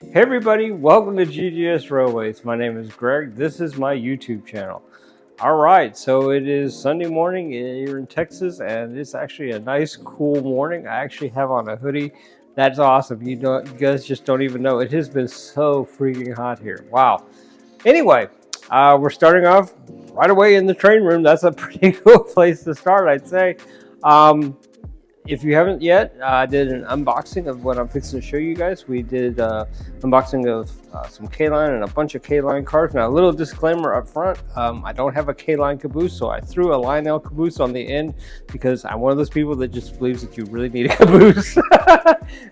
Hey everybody, welcome to GGS Railways. My name is Greg. This is my YouTube channel. All right, so it is Sunday morning here in Texas, and it's actually a nice, cool morning. I actually have on a hoodie. That's awesome. You guys just don't even know. It has been so freaking hot here. Wow. Anyway, we're starting off right away in the train room. That's a pretty cool place to start, I'd say. If you haven't yet, I did an unboxing of what I'm fixing to show you guys. We did unboxing of some K-Line and a bunch of K-Line cars. Now, a little disclaimer up front, I don't have a K-Line caboose, so I threw a Lionel caboose on the end because I'm one of those people that just believes that you really need a caboose.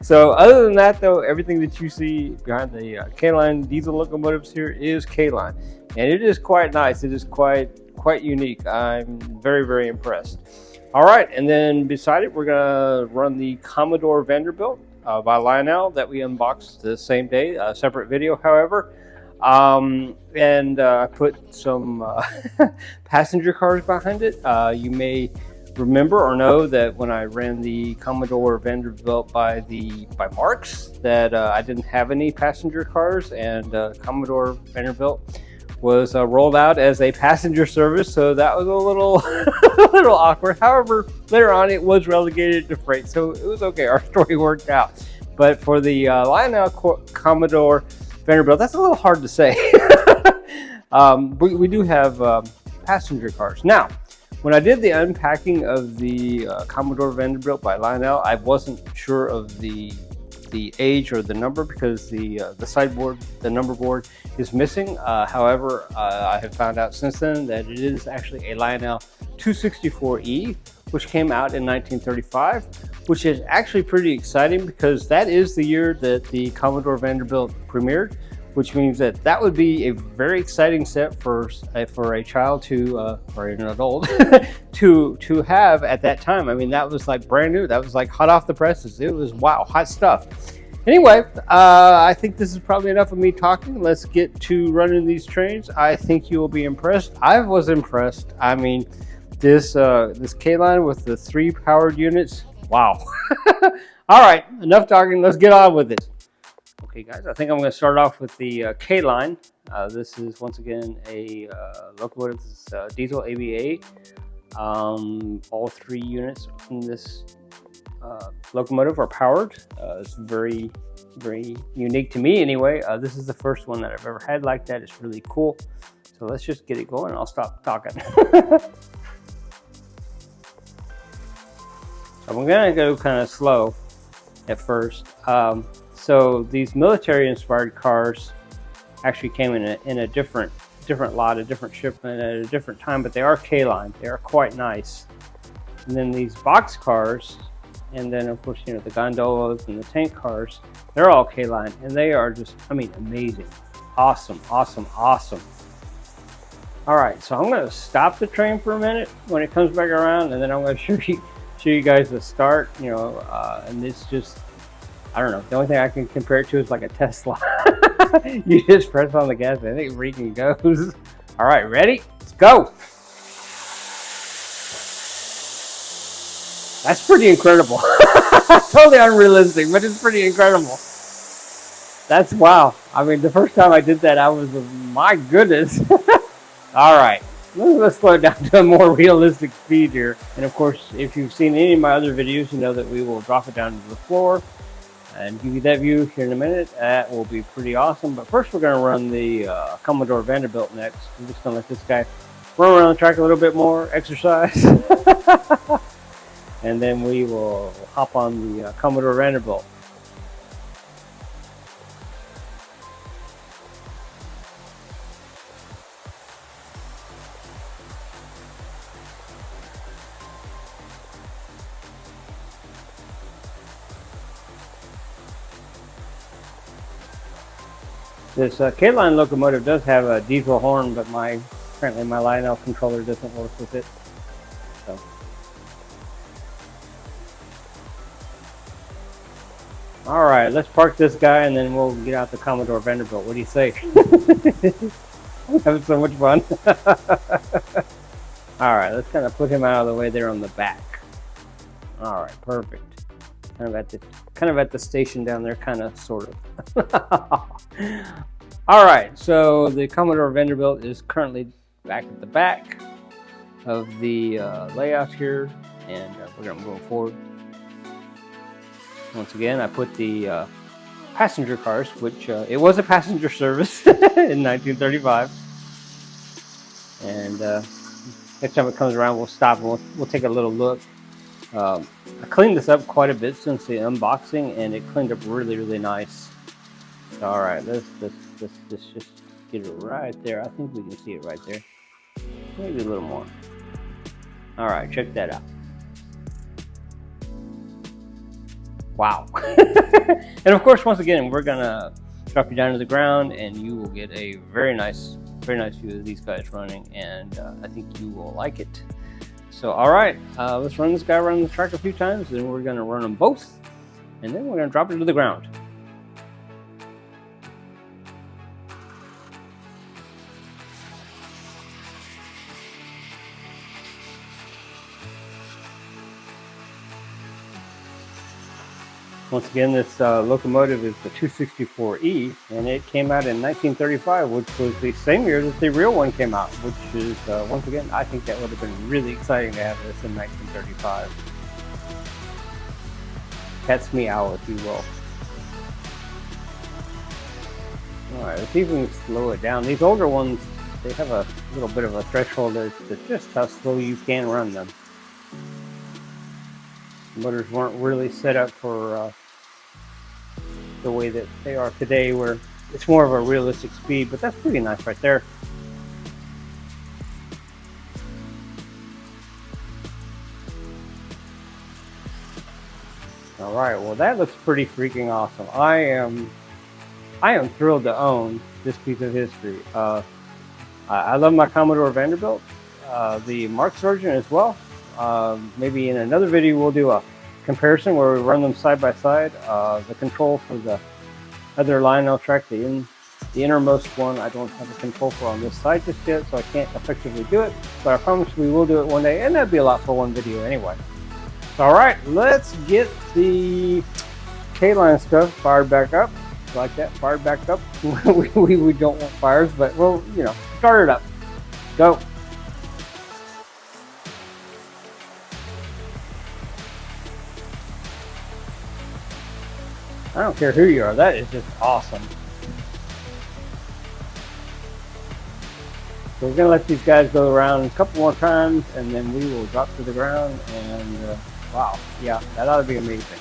So other than that, though, everything that you see behind the K-Line diesel locomotives here is K-Line. And it is quite nice. It is quite unique. I'm very, very impressed. All right, and then beside it, we're going to run the Commodore Vanderbilt by Lionel that we unboxed the same day, a separate video, however. And I put some passenger cars behind it. You may remember or know that when I ran the Commodore Vanderbilt by Marks, that I didn't have any passenger cars, and Commodore Vanderbilt was rolled out as a passenger service, so that was a little a little awkward. However, later on it was relegated to freight, so it was okay. Our story worked out. But for the Lionel Commodore Vanderbilt, that's a little hard to say. We do have passenger cars. Now, when I did the unpacking of the Commodore Vanderbilt by Lionel, I wasn't sure of the age or the number because the sideboard, the number board, is missing. However, I have found out since then that it is actually a Lionel 264E, which came out in 1935, which is actually pretty exciting because that is the year that the Commodore Vanderbilt premiered, which means that that would be a very exciting set for a child to or an adult to have at that time. I mean, that was like brand new. That was like hot off the presses. It was wow, hot stuff. Anyway, I think this is probably enough of me talking. Let's get to running these trains. I think you will be impressed. I was impressed. I mean, this K-Line with the 3 powered units. Wow. All right, enough talking. Let's get on with it. Okay, guys, I think I'm going to start off with the K-Line. This is once again a locomotive. This is diesel ABA. All 3 units in this locomotive are powered. It's very, very unique to me anyway. This is the first one that I've ever had like that. It's really cool. So let's just get it going and I'll stop talking. I'm going to go kind of slow at first. So these military-inspired cars actually came in a different lot, a different shipment at a different time, but they are K-Line. They are quite nice. And then these box cars, and then of course, you know, the gondolas and the tank cars, they're all K-Line, and they are just, I mean, amazing. Awesome, awesome, awesome. All right, so I'm going to stop the train for a minute when it comes back around, and then I'm going to show you guys the start, you know, and it's just, I don't know. The only thing I can compare it to is like a Tesla. You just press on the gas and it freaking goes. All right, ready? Let's go. That's pretty incredible. Totally unrealistic, but it's pretty incredible. That's wow. I mean, the first time I did that, I was, my goodness. All right, let's slow it down to a more realistic speed here. And of course, if you've seen any of my other videos, you know that we will drop it down to the floor and give you that view here in a minute. That will be pretty awesome. But first, we're going to run the Commodore Vanderbilt next. I'm just going to let this guy run around the track a little bit more, exercise. And then we will hop on the Commodore Vanderbilt. This K-Line locomotive does have a diesel horn, but apparently my Lionel controller doesn't work with it. So. All right, let's park this guy and then we'll get out the Commodore Vanderbilt. What do you say? I'm having so much fun. All right, let's kind of put him out of the way there on the back. All right, perfect. kind of at the station down there, kind of, sort of. All right, so the Commodore Vanderbilt is currently back at the back of the layout here, and we're going to move forward. Once again, I put the passenger cars, which it was a passenger service in 1935. And next time it comes around, we'll stop and we'll take a little look. I cleaned this up quite a bit since the unboxing, and it cleaned up really, really nice. All right, let's just get it right there. I think we can see it right there. Maybe a little more. All right, check that out. Wow. And of course, once again, we're gonna drop you down to the ground, and you will get a very nice view of these guys running, and I think you will like it. So, all right, let's run this guy around the track a few times, and we're gonna run them both, and then we're gonna drop it to the ground. Once again, this locomotive is the 264E, and it came out in 1935, which was the same year that the real one came out, which is, once again, I think that would have been really exciting to have this in 1935. Cat's meow, if you will. All right, let's see if we can slow it down. These older ones, they have a little bit of a threshold as to just how slow you can run them. Motors weren't really set up for the way that they are today, where it's more of a realistic speed, but that's pretty nice right there. All right, well, that looks pretty freaking awesome. I am thrilled to own this piece of history. I love my Commodore Vanderbilt, the Marx version as well. Maybe in another video we'll do a comparison where we run them side by side. The control for the other Lionel track, the innermost one, I don't have a control for on this side just yet, so I can't effectively do it, but I promise we will do it one day, and that'd be a lot for one video anyway. All right, let's get the K-line stuff fired back up, like that, fired back up. we don't want fires, but we'll, start it up. Go. I don't care who you are, that is just awesome. So we're gonna let these guys go around a couple more times, and then we will drop to the ground, and wow, yeah, that ought to be amazing.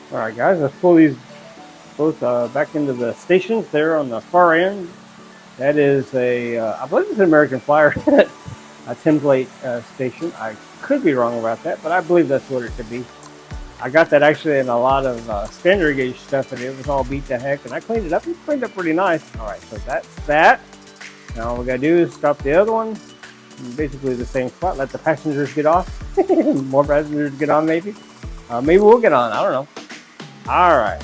All right, guys, let's pull these both back into the stations there on the far end. That is I believe it's an American Flyer a template station. I could be wrong about that, but I believe that's what it could be. I got that actually in a lot of standard gauge stuff, and it was all beat to heck, and I cleaned it up. It cleaned up pretty nice. All right, so that's that. Now all we gotta do is stop the other one. Basically the same spot. Let the passengers get off. More passengers get on, maybe. Maybe we'll get on. I don't know. All right,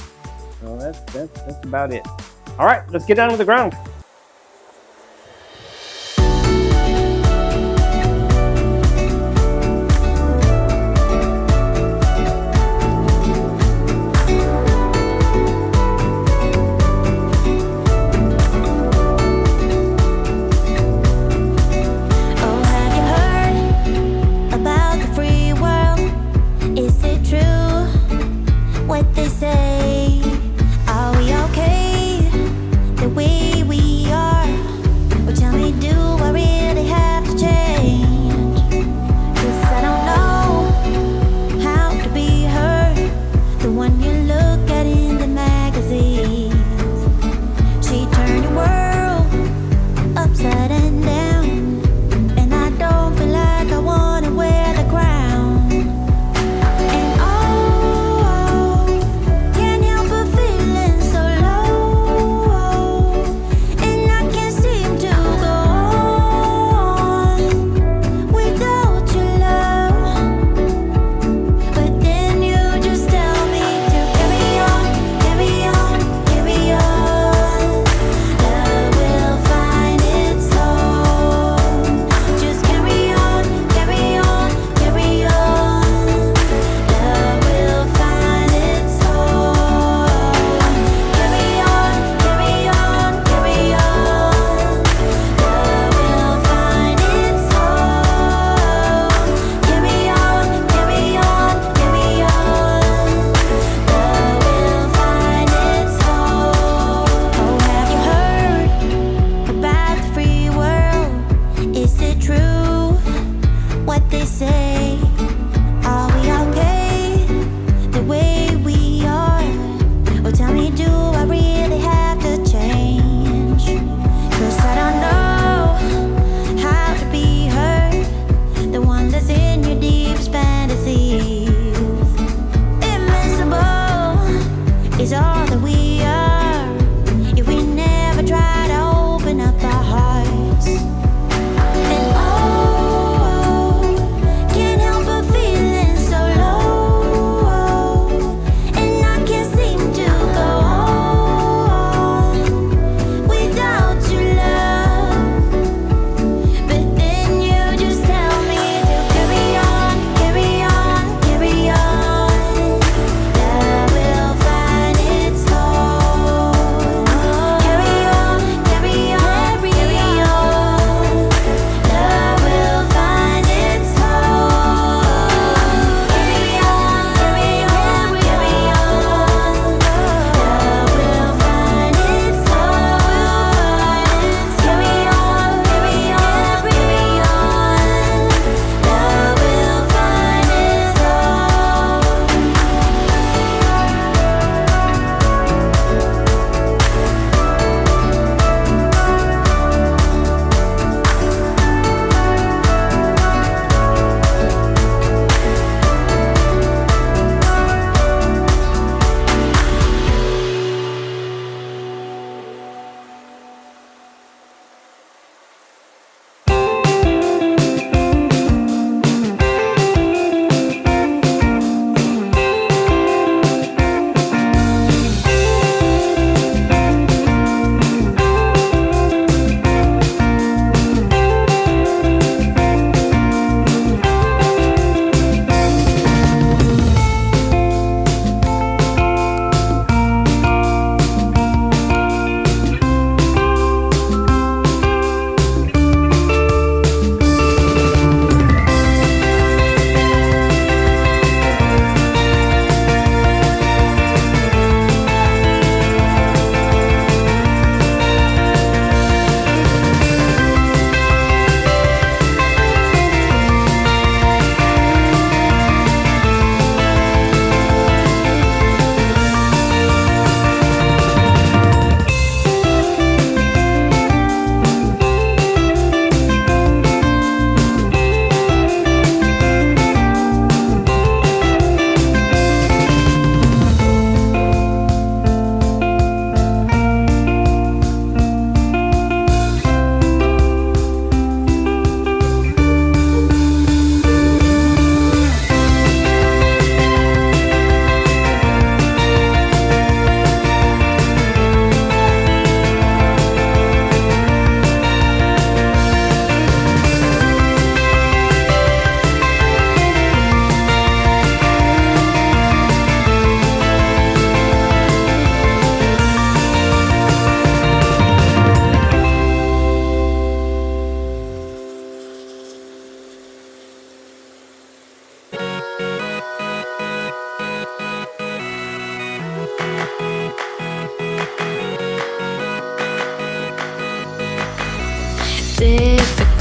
so that's about it. All right, let's get down to the ground. What they say, are we okay the way we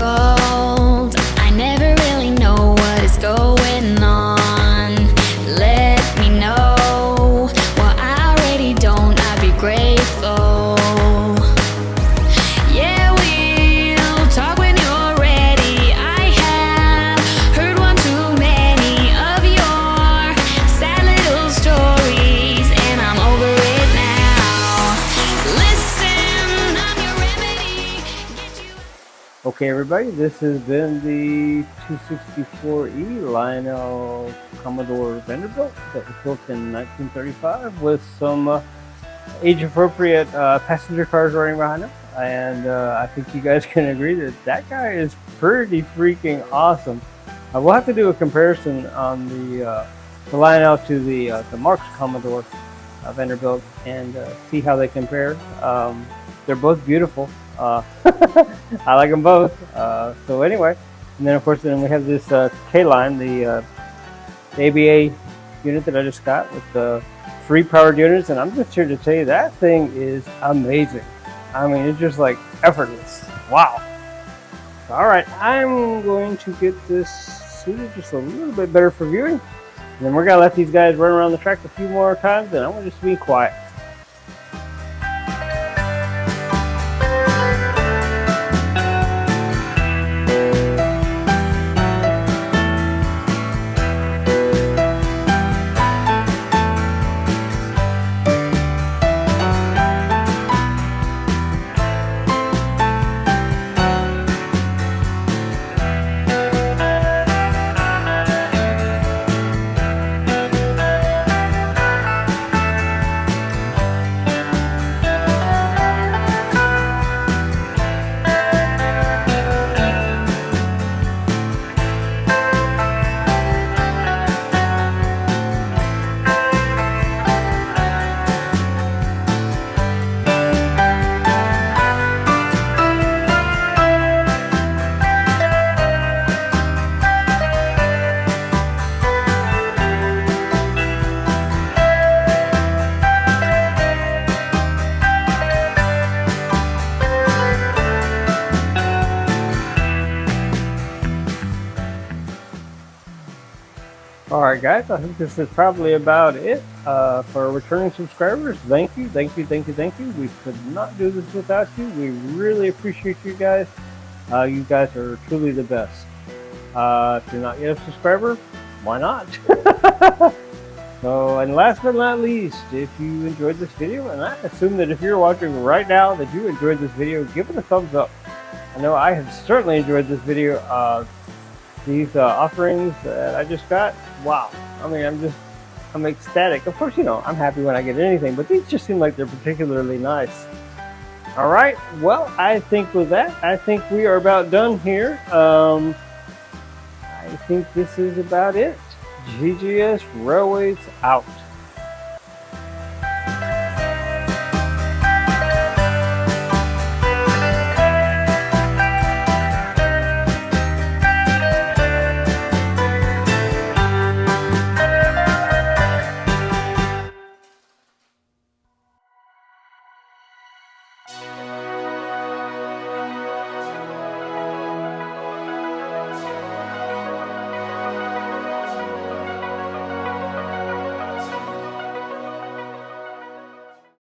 difficult. I never really know what is going on. Let me know what I already don't. I'd be grateful. Yeah, we'll talk when you're ready. I have heard one too many of your sad little stories, and I'm over it now. Listen, I'm your remedy. Get you. Okay, everybody, this has been the 264E Lionel Commodore Vanderbilt that was built in 1935 with some age-appropriate passenger cars running behind him. And I think you guys can agree that that guy is pretty freaking awesome. We'll have to do a comparison on the Lionel to the Marx Commodore Vanderbilt and see how they compare. They're both beautiful. I like them both. So anyway, and then of course then we have this K-line, the ABA unit that I just got with the 3 powered units, and I'm just here to tell you that thing is amazing. I mean, it's just like effortless. Wow. All right, I'm going to get this suited just a little bit better for viewing, and then we're gonna let these guys run around the track a few more times, and I'm gonna just be quiet. Alright guys, I think this is probably about it for returning subscribers. Thank you. We could not do this without you. We really appreciate you guys. You guys are truly the best. If you're not yet a subscriber, why not? So, and last but not least, if you enjoyed this video, and I assume that if you're watching right now that you enjoyed this video, give it a thumbs up. I know I have certainly enjoyed this video. These offerings that I just got, wow. I mean, I'm ecstatic. Of course, you know, I'm happy when I get anything, but these just seem like they're particularly nice. All right, well, I think with that, I think we are about done here. I think this is about it. GGS Railways out.